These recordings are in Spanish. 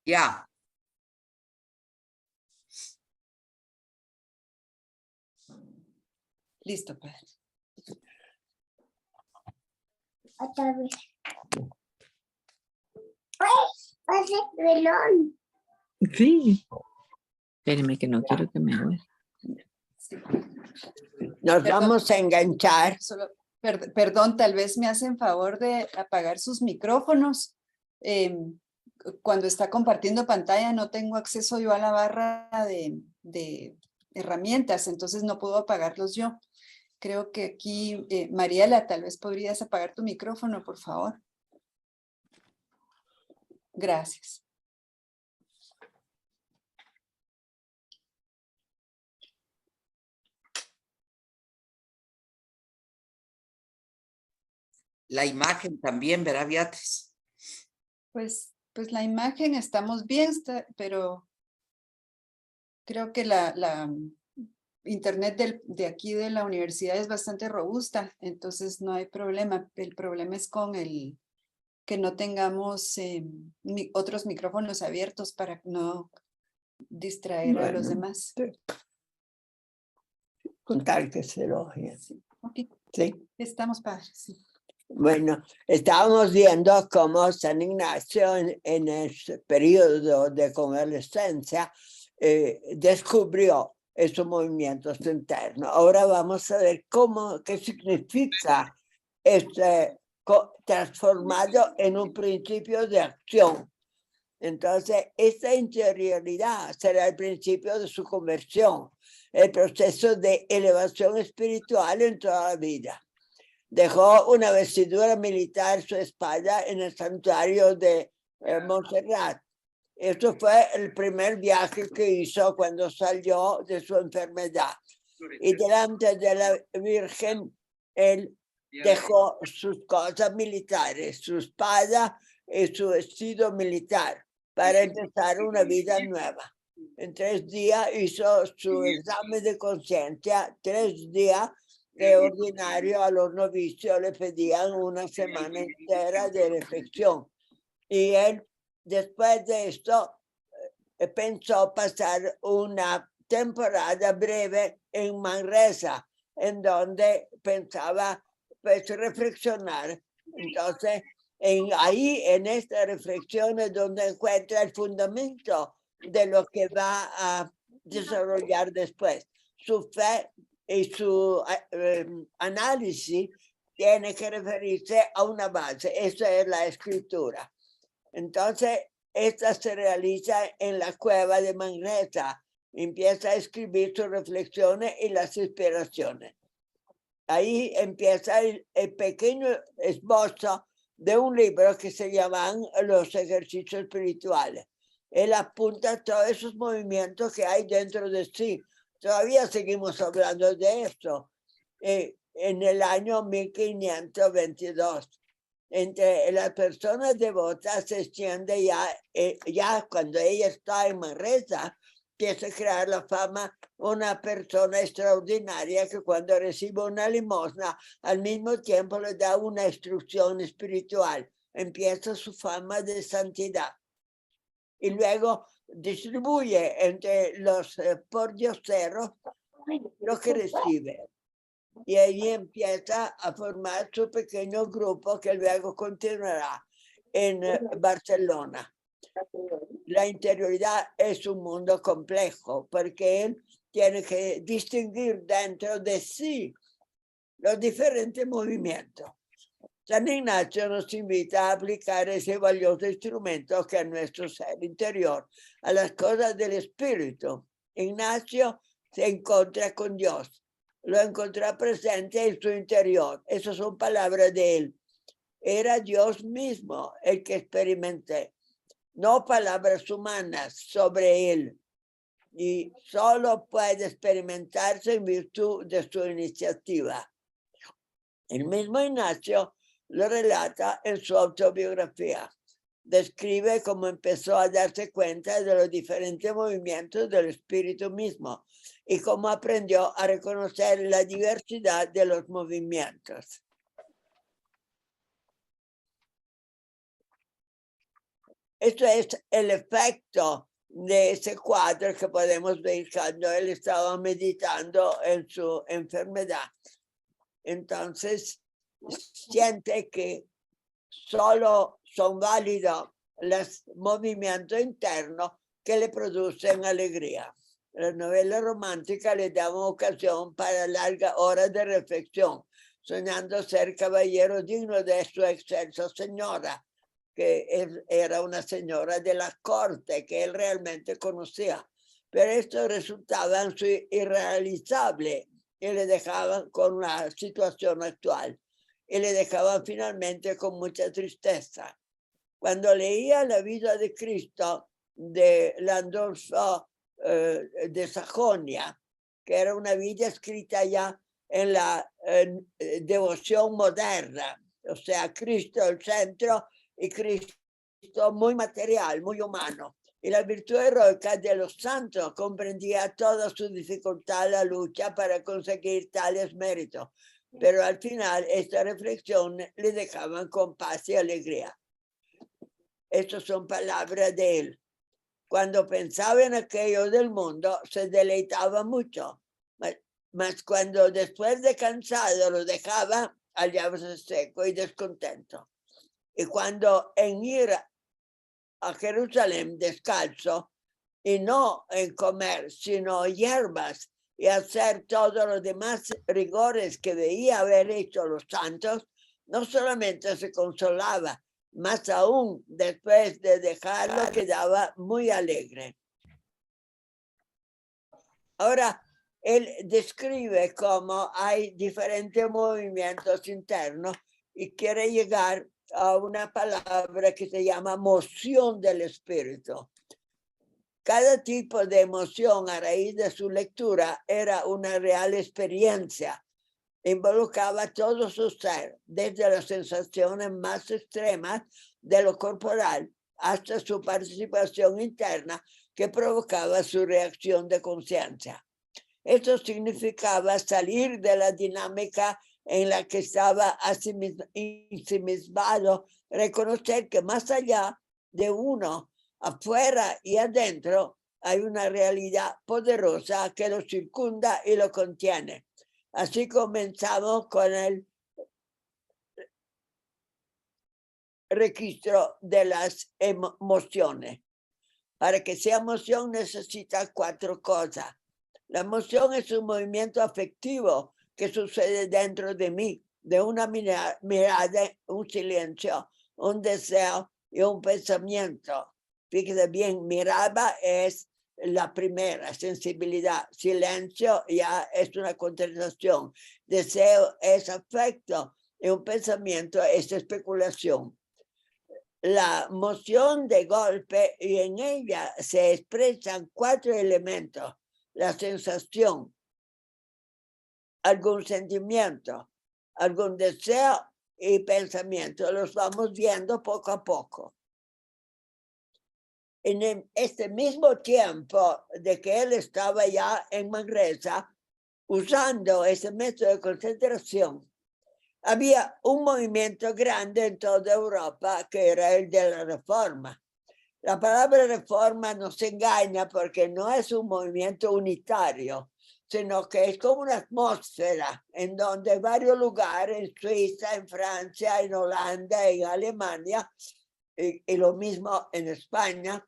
Ya. Listo, padre. Otra vez. Pase pelón. Sí. Espérame que no quiero que me oiga. Sí. Nos Perdón. vamos a enganchar. Solo, perdón, tal vez me hacen favor de apagar sus micrófonos. Cuando está compartiendo pantalla no tengo acceso yo a la barra de herramientas, entonces no puedo apagarlos yo. Creo que aquí, Mariela, tal vez podrías apagar tu micrófono, por favor. Gracias. La imagen también, ¿verdad, Beatriz? Pues la imagen estamos bien, pero creo que la internet de aquí de la universidad es bastante robusta, entonces no hay problema. El problema es con que no tengamos otros micrófonos abiertos para no distraer a los demás. Con tal que se elogie. Sí. Ok, Sí. estamos padres. Sí. Bueno, estábamos viendo cómo San Ignacio en el periodo de convalescencia descubrió esos movimientos internos. Ahora vamos a ver qué significa este transformado en un principio de acción. Entonces, esta interioridad será el principio de su conversión, el proceso de elevación espiritual en toda la vida. Dejó una vestidura militar, su espada, en el santuario de Montserrat. Esto fue el primer viaje que hizo cuando salió de su enfermedad. Y delante de la Virgen, él dejó sus cosas militares, su espada y su vestido militar, para empezar una vida nueva. En 3 días hizo su examen de conciencia, 3 días de ordinario a los novicios le pedían una semana entera de reflexión. Y él, después de esto, pensó pasar una temporada breve en Manresa, en donde pensaba pues, reflexionar. Entonces, ahí en esta reflexión es donde encuentra el fundamento de lo que va a desarrollar después. Su fe y su análisis tiene que referirse a una base, esa es la escritura. Entonces, esta se realiza en la cueva de Manresa. Empieza a escribir sus reflexiones y las inspiraciones. Ahí empieza el pequeño esbozo de un libro que se llaman Los ejercicios espirituales. Él apunta todos esos movimientos que hay dentro de sí. Todavía seguimos hablando de esto. En el año 1522. Entre las personas devotas se extiende ya cuando ella está en Manresa, empieza a crear la fama una persona extraordinaria que cuando recibe una limosna al mismo tiempo le da una instrucción espiritual. Empieza su fama de santidad. Y luego distribuye entre los pordioseros lo que recibe. Y ahí empieza a formar su pequeño grupo que luego continuará en Barcelona. La interioridad es un mundo complejo porque él tiene que distinguir dentro de sí los diferentes movimientos. San Ignacio nos invita a aplicar ese valioso instrumento que es nuestro ser interior a las cosas del espíritu. Ignacio se encuentra con Dios. Lo encontró presente en su interior. Esas son palabras de él. Era Dios mismo el que experimenté, no palabras humanas sobre él. Y solo puede experimentarse en virtud de su iniciativa. El mismo Ignacio lo relata en su autobiografía. Describe cómo empezó a darse cuenta de los diferentes movimientos del espíritu mismo y cómo aprendió a reconocer la diversidad de los movimientos. Esto es el efecto de ese cuadro que podemos ver cuando él estaba meditando en su enfermedad. Entonces, siente que solo son válidos los movimientos internos que le producen alegría. Las novelas románticas le daban ocasión para largas horas de reflexión, soñando ser caballero digno de su excelsa señora, que era una señora de la corte que él realmente conocía. Pero esto resultaba en su irrealizable y le dejaban con la situación actual y le dejaban finalmente con mucha tristeza. Cuando leía la vida de Cristo de Landolfo de Sajonia, que era una vida escrita ya en la devoción moderna, o sea, Cristo el centro y Cristo muy material, muy humano. Y la virtud heroica de los santos comprendía toda su dificultad, la lucha para conseguir tales méritos. Pero al final esta reflexión le dejaban con paz y alegría. Estas son palabras de él. Cuando pensaba en aquello del mundo, se deleitaba mucho. Mas cuando después de cansado lo dejaba, hallábase seco y descontento. Y cuando en ir a Jerusalén descalzo, y no en comer, sino hierbas, y hacer todos los demás rigores que veía haber hecho los santos, no solamente se consolaba, más aún después de dejarlo quedaba muy alegre. Ahora, él describe cómo hay diferentes movimientos internos y quiere llegar a una palabra que se llama moción del espíritu. Cada tipo de emoción a raíz de su lectura era una real experiencia. Involucraba todo su ser, desde las sensaciones más extremas de lo corporal hasta su participación interna que provocaba su reacción de conciencia. Esto significaba salir de la dinámica en la que estaba ensimismado, reconocer que más allá de uno, afuera y adentro, hay una realidad poderosa que lo circunda y lo contiene. Así comenzamos con el registro de las emociones. Para que sea emoción necesita 4 cosas. La emoción es un movimiento afectivo que sucede dentro de mí, de una mirada, un silencio, un deseo y un pensamiento. Fíjese bien, mirada es la primera, sensibilidad. Silencio ya es una contestación. Deseo es afecto y un pensamiento es especulación. La emoción de golpe, y en ella se expresan 4 elementos: la sensación, algún sentimiento, algún deseo y pensamiento. Los vamos viendo poco a poco. En este mismo tiempo de que él estaba ya en Manresa, usando ese método de concentración, había un movimiento grande en toda Europa que era el de la reforma. La palabra reforma nos engaña porque no es un movimiento unitario, sino que es como una atmósfera en donde en varios lugares, en Suiza, en Francia, en Holanda, en Alemania, y lo mismo en España,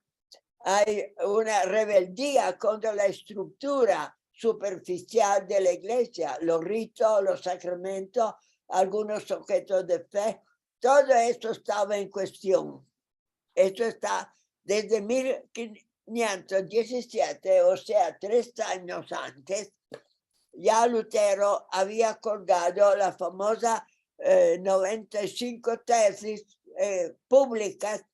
hay una rebeldía contra la estructura superficial de la iglesia, los ritos, los sacramentos, algunos objetos de fe. Todo esto estaba en cuestión. Esto está desde 1517, o sea, 3 años antes. Ya Lutero había colgado la famosa 95 tesis públicas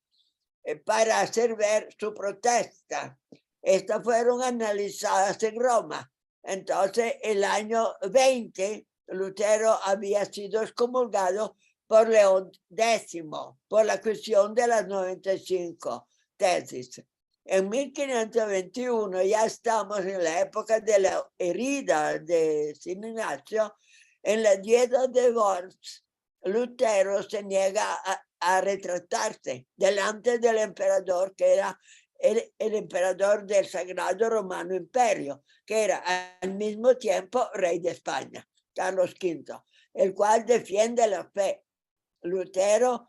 para hacer ver su protesta. Estas fueron analizadas en Roma. Entonces, el año 20, Lutero había sido excomulgado por León X, por la cuestión de las 95 tesis. En 1521 ya estamos en la época de la herida de San Ignacio. En la Dieta de Worms, Lutero se niega a retratarse delante del emperador, que era el emperador del Sagrado Romano Imperio, que era al mismo tiempo rey de España, Carlos V, el cual defiende la fe. Lutero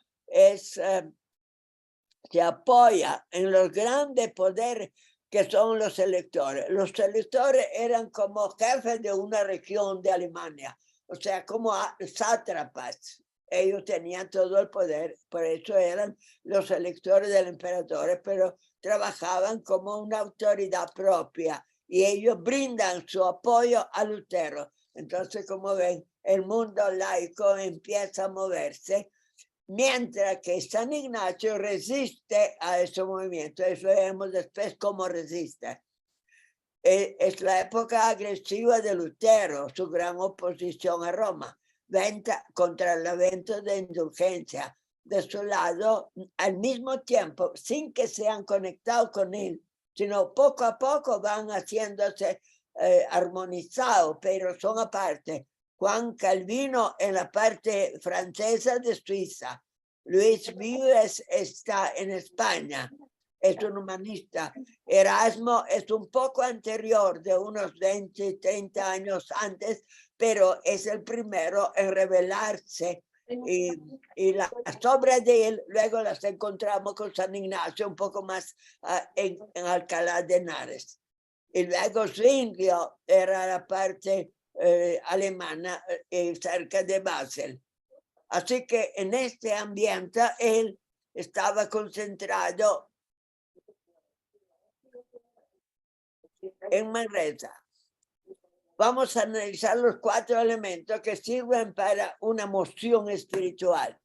se apoya en los grandes poderes que son los electores. Los electores eran como jefes de una región de Alemania, o sea, como sátrapas. Ellos tenían todo el poder, por eso eran los electores del emperador, pero trabajaban como una autoridad propia y ellos brindan su apoyo a Lutero. Entonces, como ven, el mundo laico empieza a moverse, mientras que San Ignacio resiste a ese movimiento. Eso vemos después cómo resiste. Es la época agresiva de Lutero, su gran oposición a Roma, contra la venta de indulgencia. De su lado, al mismo tiempo, sin que sean conectados con él, sino poco a poco van haciéndose armonizados, pero son aparte. Juan Calvino en la parte francesa de Suiza. Luis Vives está en España, es un humanista. Erasmo es un poco anterior, de unos 20, 30 años antes, pero es el primero en revelarse. Y las obras de él luego las encontramos con San Ignacio un poco más en Alcalá de Henares. Y luego Zwinglio era la parte alemana cerca de Basel. Así que en este ambiente él estaba concentrado en Manresa. Vamos a analizar los 4 elementos que sirven para una moción espiritual.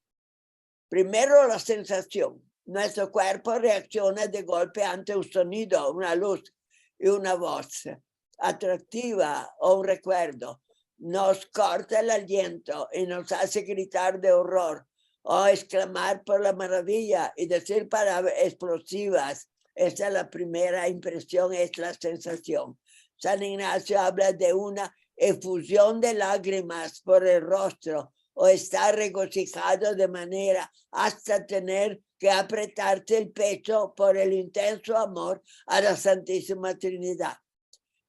Primero, la sensación. Nuestro cuerpo reacciona de golpe ante un sonido, una luz y una voz atractiva o un recuerdo. Nos corta el aliento y nos hace gritar de horror o exclamar por la maravilla y decir palabras explosivas. Esa es la primera impresión, es la sensación. San Ignacio habla de una efusión de lágrimas por el rostro o estar regocijado de manera hasta tener que apretarse el pecho por el intenso amor a la Santísima Trinidad.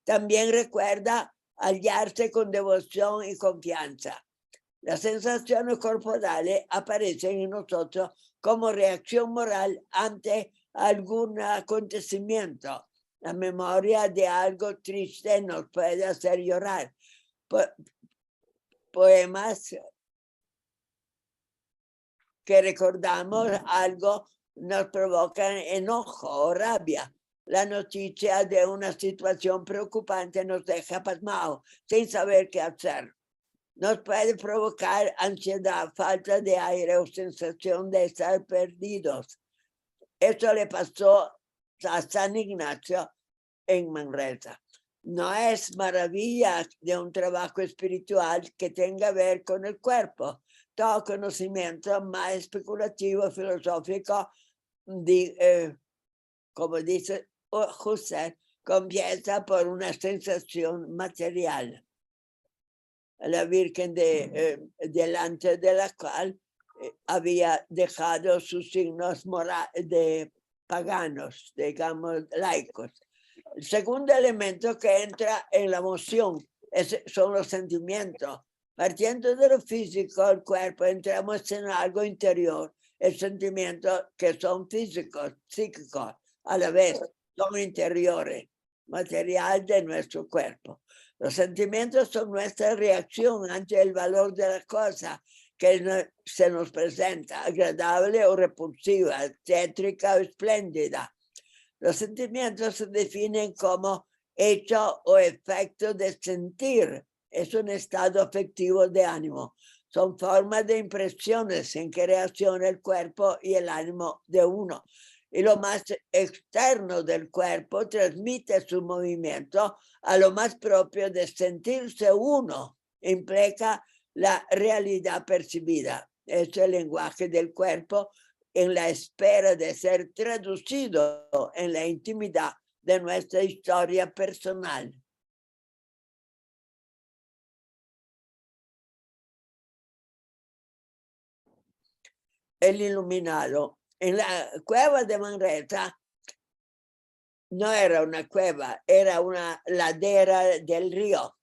También recuerda hallarse con devoción y confianza. Las sensaciones corporales aparecen en nosotros como reacción moral ante algún acontecimiento. La memoria de algo triste nos puede hacer llorar. Poemas que recordamos algo nos provocan enojo o rabia. La noticia de una situación preocupante nos deja pasmados, sin saber qué hacer. Nos puede provocar ansiedad, falta de aire o sensación de estar perdidos. Eso le pasó a San Ignacio en Manresa. No es maravilla de un trabajo espiritual que tenga que ver con el cuerpo. Todo conocimiento más especulativo, filosófico, como dice Husserl, comienza por una sensación material. La Virgen delante de la cual había dejado sus signos de paganos, digamos, laicos. El segundo elemento que entra en la emoción son los sentimientos. Partiendo de lo físico, el cuerpo, entramos en algo interior, el sentimiento que son físicos, psíquicos, a la vez son interiores, material de nuestro cuerpo. Los sentimientos son nuestra reacción ante el valor de las cosas que se nos presenta, agradable o repulsiva, excéntrica o espléndida. Los sentimientos se definen como hecho o efecto de sentir. Es un estado afectivo de ánimo. Son formas de impresiones en que reacciona el cuerpo y el ánimo de uno. Y lo más externo del cuerpo transmite su movimiento a lo más propio de sentirse uno. Implica la realidad percibida. Es el lenguaje del cuerpo en la espera de ser traducido en la intimidad de nuestra historia personal. el iluminado. En la cueva de Manresa no era una cueva, era una ladera del río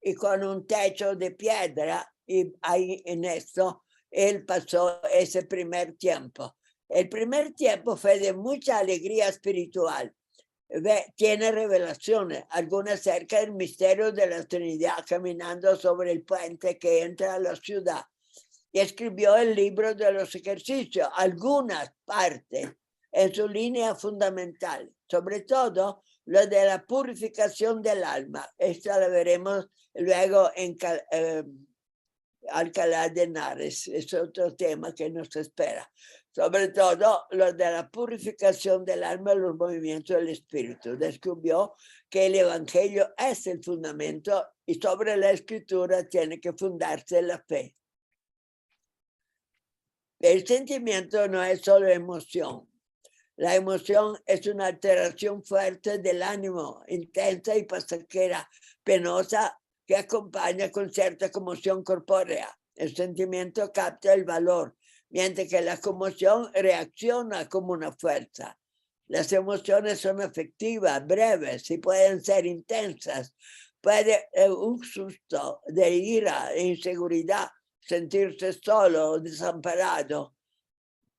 y con un techo de piedra, y ahí en esto él pasó ese primer tiempo. El primer tiempo fue de mucha alegría espiritual. Tiene revelaciones, algunas acerca del misterio de la Trinidad caminando sobre el puente que entra a la ciudad. Y escribió el libro de los ejercicios, algunas partes en su línea fundamental, sobre todo lo de la purificación del alma. Esta la veremos luego en Alcalá de Henares, es otro tema que nos espera. Sobre todo lo de la purificación del alma y los movimientos del espíritu. Descubrió que el evangelio es el fundamento y sobre la escritura tiene que fundarse la fe. El sentimiento no es solo emoción. La emoción es una alteración fuerte del ánimo, intensa y pasajera, penosa, que acompaña con cierta conmoción corpórea. El sentimiento capta el valor, mientras que la conmoción reacciona como una fuerza. Las emociones son afectivas, breves y pueden ser intensas. Puede un susto de ira e inseguridad, sentirse solo o desamparado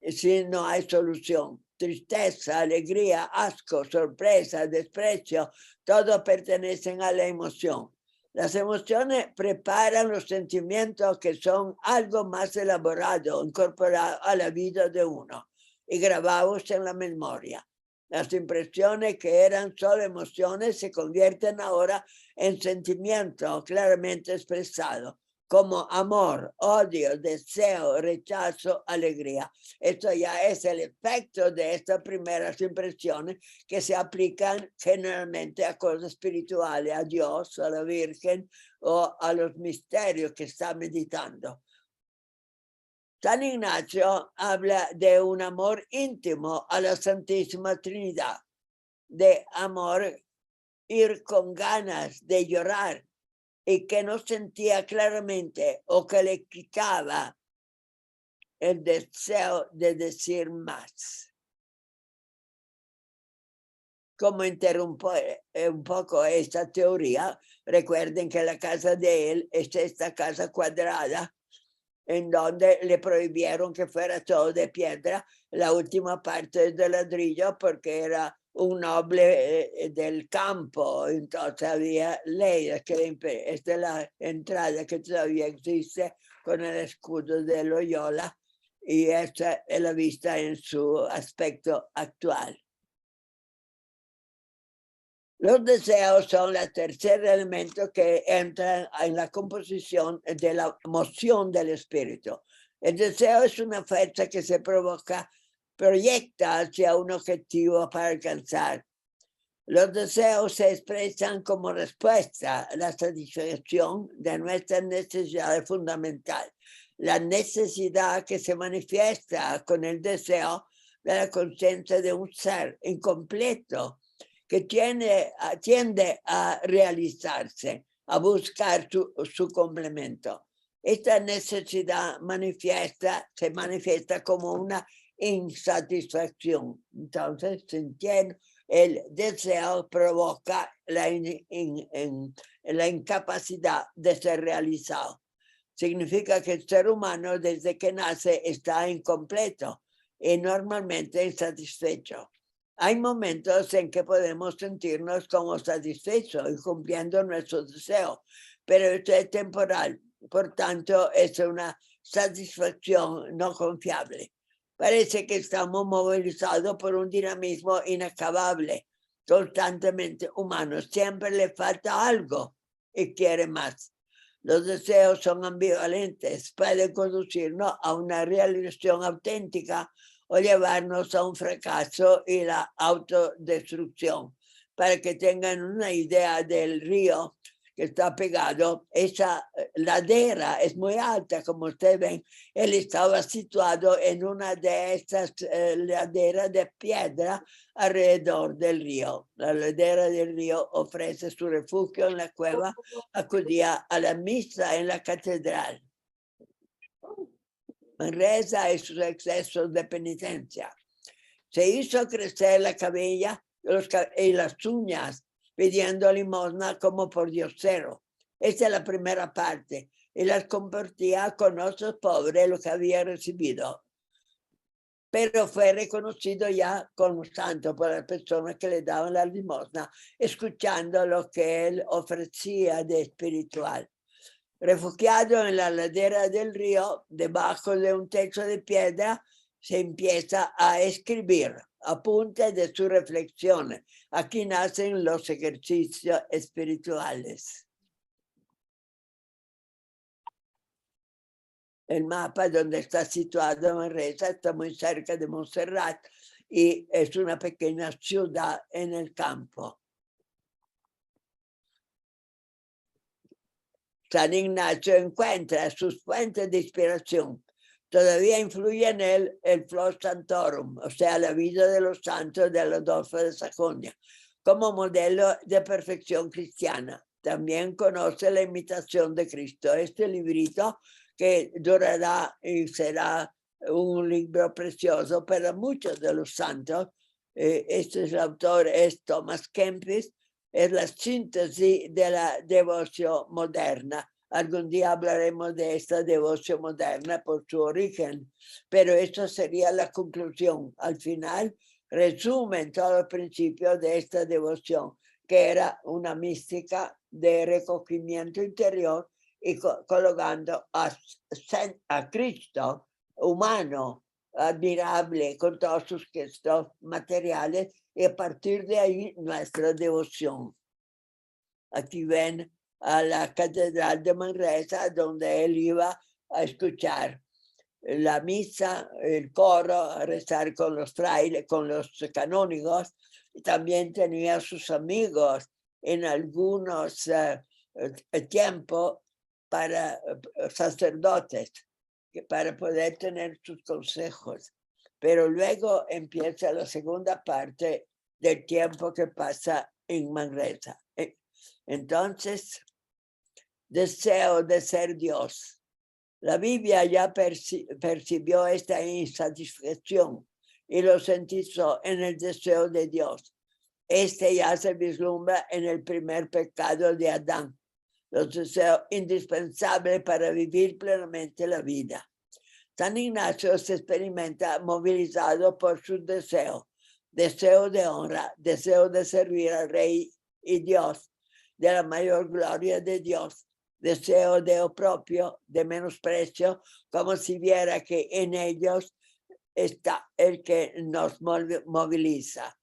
si no hay solución. Tristeza, alegría, asco, sorpresa, desprecio, todo pertenecen a la emoción. Las emociones preparan los sentimientos que son algo más elaborado, incorporado a la vida de uno y grabados en la memoria. Las impresiones que eran solo emociones se convierten ahora en sentimientos claramente expresados, como amor, odio, deseo, rechazo, alegría. Esto ya es el efecto de estas primeras impresiones que se aplican generalmente a cosas espirituales, a Dios, a la Virgen o a los misterios que está meditando. San Ignacio habla de un amor íntimo a la Santísima Trinidad, de amor ir con ganas de llorar y que no sentía claramente o que le quitaba el deseo de decir más. Como interrumpo un poco esta teoría, recuerden que la casa de él es esta casa cuadrada en donde le prohibieron que fuera todo de piedra, la última parte es de ladrillo porque era un noble del campo, entonces había leyes que esta es la entrada que todavía existe con el escudo de Loyola y esta es la vista en su aspecto actual. Los deseos son el tercer elemento que entra en la composición de la moción del espíritu. El deseo es una fuerza que se proyecta hacia un objetivo para alcanzar. Los deseos se expresan como respuesta a la satisfacción de nuestra necesidad fundamental. La necesidad que se manifiesta con el deseo de la conciencia de un ser incompleto, que tiende a realizarse, a buscar su complemento. Esta necesidad se manifiesta como una insatisfacción. Entonces, el deseo provoca la incapacidad de ser realizado. Significa que el ser humano desde que nace está incompleto y normalmente insatisfecho. Hay momentos en que podemos sentirnos como satisfechos y cumpliendo nuestros deseos, pero esto es temporal, por tanto es una satisfacción no confiable. Parece que estamos movilizados por un dinamismo inacabable, constantemente humano. Siempre le falta algo y quiere más. Los deseos son ambivalentes, pueden conducirnos a una realización auténtica o llevarnos a un fracaso y la autodestrucción. Para que tengan una idea del río que está pegado, esa ladera es muy alta, como ustedes ven. Él estaba situado en una de estas laderas de piedra alrededor del río. La ladera del río ofrece su refugio en la cueva, acudía a la misa en la catedral. Manresa y sus excesos de penitencia. Se hizo crecer la cabella y las uñas, pidiendo limosna como por diosero. Esta es la primera parte. Y las compartía con otros pobres lo que había recibido. Pero fue reconocido ya como santo por las personas que le daban la limosna, escuchando lo que él ofrecía de espiritual. Refugiado en la ladera del río, debajo de un techo de piedra, se empieza a escribir apuntes de sus reflexiones. Aquí nacen los ejercicios espirituales. El mapa donde está situado Manresa está muy cerca de Montserrat y es una pequeña ciudad en el campo. San Ignacio encuentra sus fuentes de inspiración. Todavía influye en él el Flor Santorum, o sea, la vida de los santos de Adolfo de Sajonia, como modelo de perfección cristiana. También conoce la imitación de Cristo. Este librito que durará y será un libro precioso para muchos de los santos. El autor es Thomas Kempis. Es la síntesis de la devoción moderna. Algún día hablaremos de esta devoción moderna por su origen, pero esta sería la conclusión. Al final, resumen todos los principios de esta devoción, que era una mística de recogimiento interior y colocando a Cristo humano, admirable, con todos sus gestos materiales, y a partir de ahí nuestra devoción. Aquí ven a la catedral de Manresa, donde él iba a escuchar la misa, el coro, a rezar con los frailes, con los canónigos. Y también tenía sus amigos en algunos tiempos para sacerdotes, para poder tener sus consejos. Pero luego empieza la segunda parte del tiempo que pasa en Manresa. Entonces, deseo de ser Dios. La Biblia ya percibió esta insatisfacción y lo sentizó en el deseo de Dios. Este ya se vislumbra en el primer pecado de Adán, los deseos indispensables para vivir plenamente la vida. San Ignacio se experimenta movilizado por sus deseos, deseo de honra, deseo de servir al Rey y Dios, de la mayor gloria de Dios, deseo de opropio, de menosprecio, como si viera que en ellos está el que nos moviliza.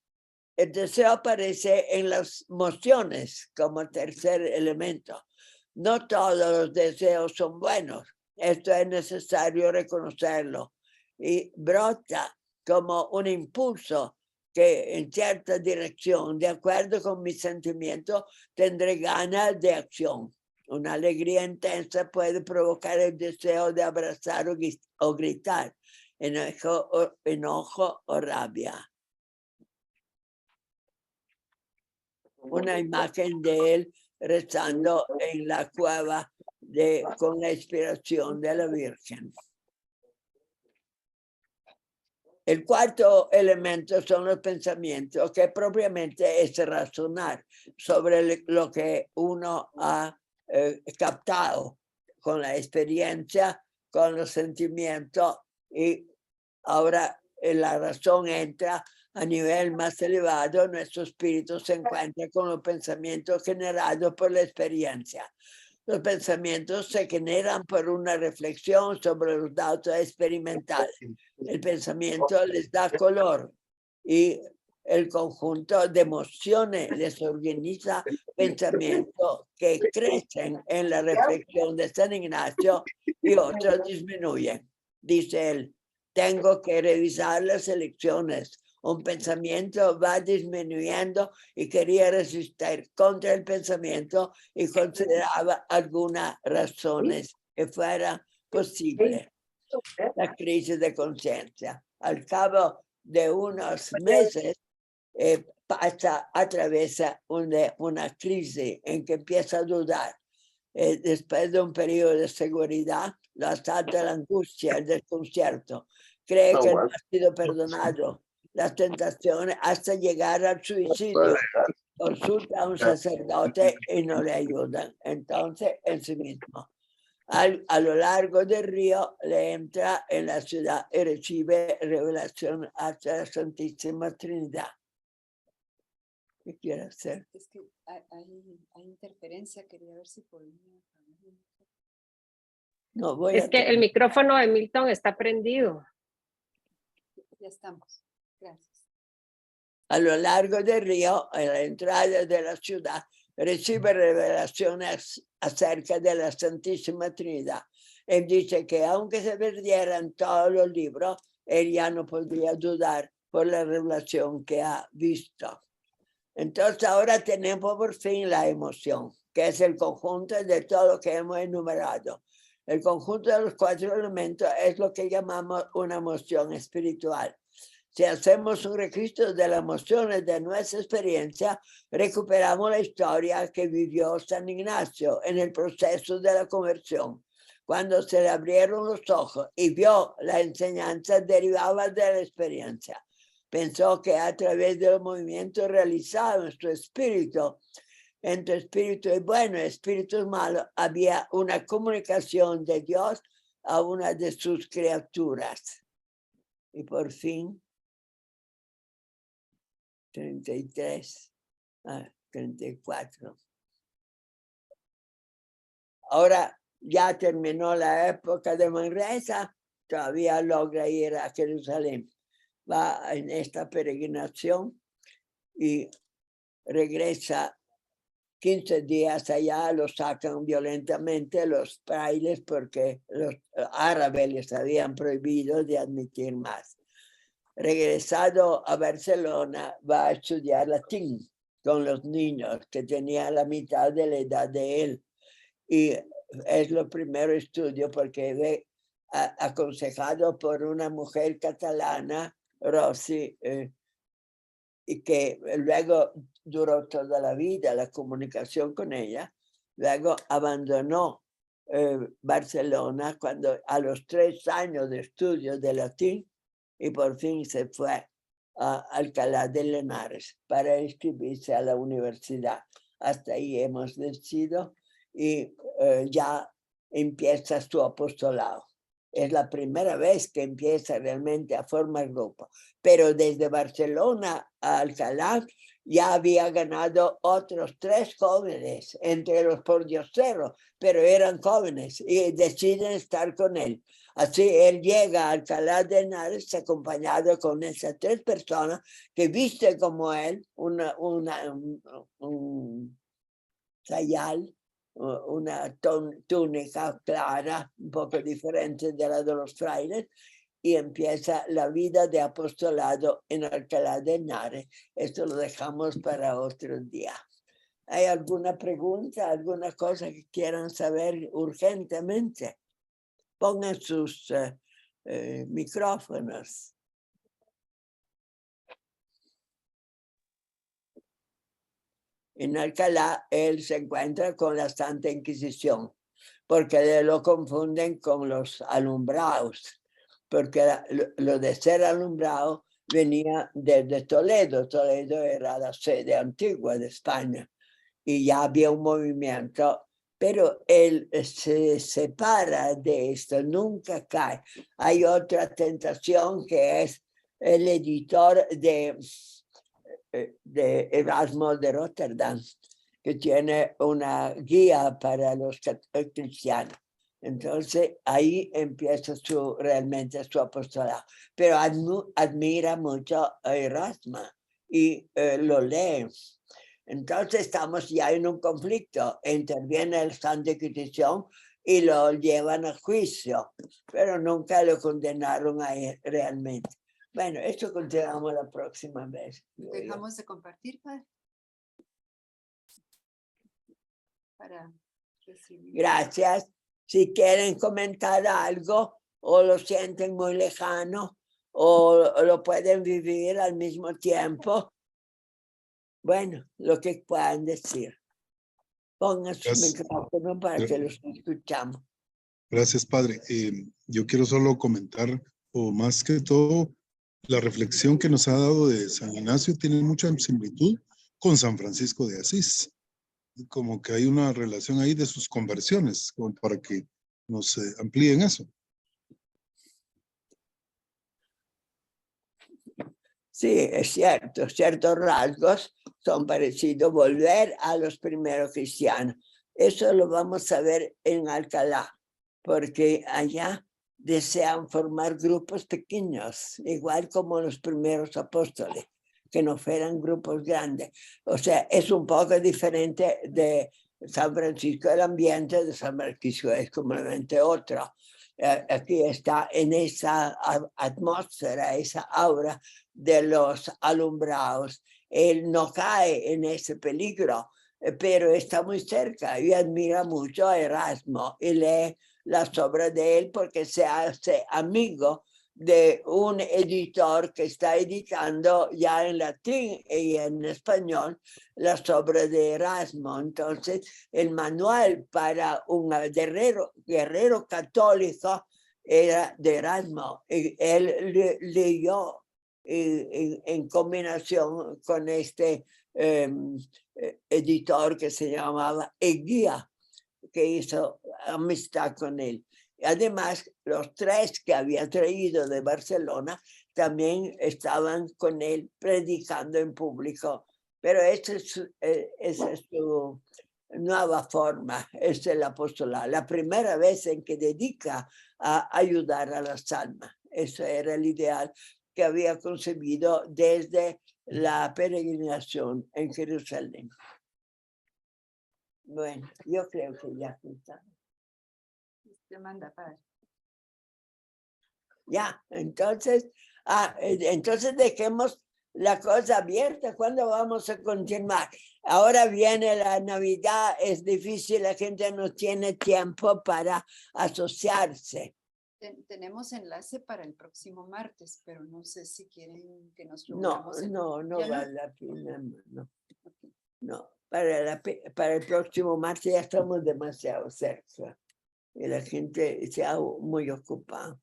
El deseo aparece en las emociones como tercer elemento. No todos los deseos son buenos. Esto es necesario reconocerlo. Y brota como un impulso que en cierta dirección, de acuerdo con mis sentimientos, tendré ganas de acción. Una alegría intensa puede provocar el deseo de abrazar o gritar, enojo o rabia. Una imagen de él rezando en la cueva con la inspiración de la Virgen. El cuarto elemento son los pensamientos, que propiamente es razonar sobre lo que uno ha captado con la experiencia, con los sentimientos, y ahora la razón entra a nivel más elevado. Nuestro espíritu se encuentra con los pensamientos generados por la experiencia. Los pensamientos se generan por una reflexión sobre los datos experimentales. El pensamiento les da color y el conjunto de emociones les organiza pensamientos que crecen en la reflexión de San Ignacio y otros disminuyen. Dice él, tengo que revisar las elecciones. Un pensamiento va disminuyendo y quería resistir contra el pensamiento y consideraba algunas razones que fuera posible. La crisis de conciencia. Al cabo de unos meses atraviesa una crisis en que empieza a dudar. Después de un periodo de seguridad, lo asalta la angustia, el desconcierto. Cree que no ha sido perdonado, las tentaciones hasta llegar al suicidio. Consulta a un sacerdote y no le ayudan. Entonces, en sí mismo. A lo largo del río le entra en la ciudad y recibe revelación hacia la Santísima Trinidad. ¿Qué quiere hacer? Es que hay interferencia, quería ver si podía. No voy Es que el micrófono de Milton está prendido. Ya estamos. Gracias. A lo largo del río, en la entrada de la ciudad, recibe revelaciones acerca de la Santísima Trinidad. Él dice que aunque se perdieran todos los libros, él ya no podría dudar por la revelación que ha visto. Entonces ahora tenemos por fin la emoción, que es el conjunto de todo lo que hemos enumerado. El conjunto de los 4 elementos es lo que llamamos una emoción espiritual. Si hacemos un registro de las emociones de nuestra experiencia, recuperamos la historia que vivió San Ignacio en el proceso de la conversión, cuando se le abrieron los ojos y vio la enseñanza derivada de la experiencia. Pensó que a través de los movimientos realizados en su espíritu, entre espíritu bueno y espíritu malo, había una comunicación de Dios a una de sus criaturas. Y por fin, 33, 34. Ahora ya terminó la época de Manresa, todavía logra ir a Jerusalén. Va en esta peregrinación y regresa 15 días allá, lo sacan violentamente los frailes porque los árabes les habían prohibido de admitir más. Regresado a Barcelona, va a estudiar latín con los niños que tenían la mitad de la edad de él. Y es lo primero estudio porque ve aconsejado por una mujer catalana, Rossi, y que luego duró toda la vida la comunicación con ella. Luego abandonó Barcelona cuando a los 3 años de estudio de latín y por fin se fue a Alcalá de Henares para inscribirse a la universidad. Hasta ahí hemos decidido y ya empieza su apostolado. Es la primera vez que empieza realmente a formar grupo. Pero desde Barcelona a Alcalá ya había ganado otros 3 jóvenes entre los pordioseros, pero eran jóvenes y deciden estar con él. Así él llega a Alcalá de Henares acompañado con esas 3 personas que visten como él un sayal, una túnica clara, un poco diferente de la de los frailes, y empieza la vida de apostolado en Alcalá de Henares. Esto lo dejamos para otro día. ¿Hay alguna pregunta, alguna cosa que quieran saber urgentemente? Pongan sus micrófonos. En Alcalá, él se encuentra con la Santa Inquisición, porque lo confunden con los alumbrados, porque lo de ser alumbrado venía desde Toledo. Toledo era la sede antigua de España y ya había un movimiento, pero él se separa de esto, nunca cae. Hay otra tentación que es el editor de Erasmo de Rotterdam, que tiene una guía para los cristianos. Entonces ahí empieza realmente su apostolado. Pero admira mucho a Erasmo y lo lee. Entonces estamos ya en un conflicto. Interviene el Santa Inquisición y lo llevan a juicio, pero nunca lo condenaron a él realmente. Bueno, esto continuamos la próxima vez. Dejamos de compartir, padre. Para recibir. Gracias. Si quieren comentar algo o lo sienten muy lejano o lo pueden vivir al mismo tiempo, bueno, lo que puedan decir. Pongan su micrófono para que los escuchamos. Gracias, padre. Yo quiero solo comentar, o más que todo, la reflexión que nos ha dado de San Ignacio tiene mucha similitud con San Francisco de Asís. Como que hay una relación ahí de sus conversiones, como para que nos amplíen eso. Sí, es cierto, ciertos rasgos son parecidos, volver a los primeros cristianos. Eso lo vamos a ver en Alcalá, porque allá desean formar grupos pequeños, igual como los primeros apóstoles, que no fueran grupos grandes. O sea, es un poco diferente de San Francisco, el ambiente de San Francisco es completamente otro. Aquí está en esa atmósfera, esa aura de los alumbrados. Él no cae en ese peligro, pero está muy cerca y admira mucho a Erasmo y lee las obras de él porque se hace amigo de un editor que está editando ya en latín y en español las obras de Erasmo. Entonces, el manual para un guerrero católico era de Erasmo. Y él leyó en combinación con este editor que se llamaba Eguía, que hizo amistad con él. Además, los tres que había traído de Barcelona también estaban con él predicando en público. Pero esa es su nueva forma, es el apostolado. La primera vez en que dedica a ayudar a las almas. Ese era el ideal que había concebido desde la peregrinación en Jerusalén. Bueno, yo creo que ya está. Usted manda, padre. Ya, entonces dejemos la cosa abierta. ¿Cuándo vamos a continuar? Ahora viene la Navidad, es difícil, la gente no tiene tiempo para asociarse. Tenemos enlace para el próximo martes, pero no sé si quieren que nos No reunamos. no ¿Ya no? vale la pena, no. No, para el próximo martes ya estamos demasiado cerca y la gente se ha muy ocupada.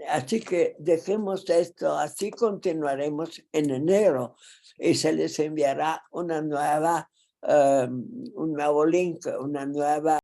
Así que dejemos esto, así continuaremos en enero y se les enviará una nueva, un nuevo link, una nueva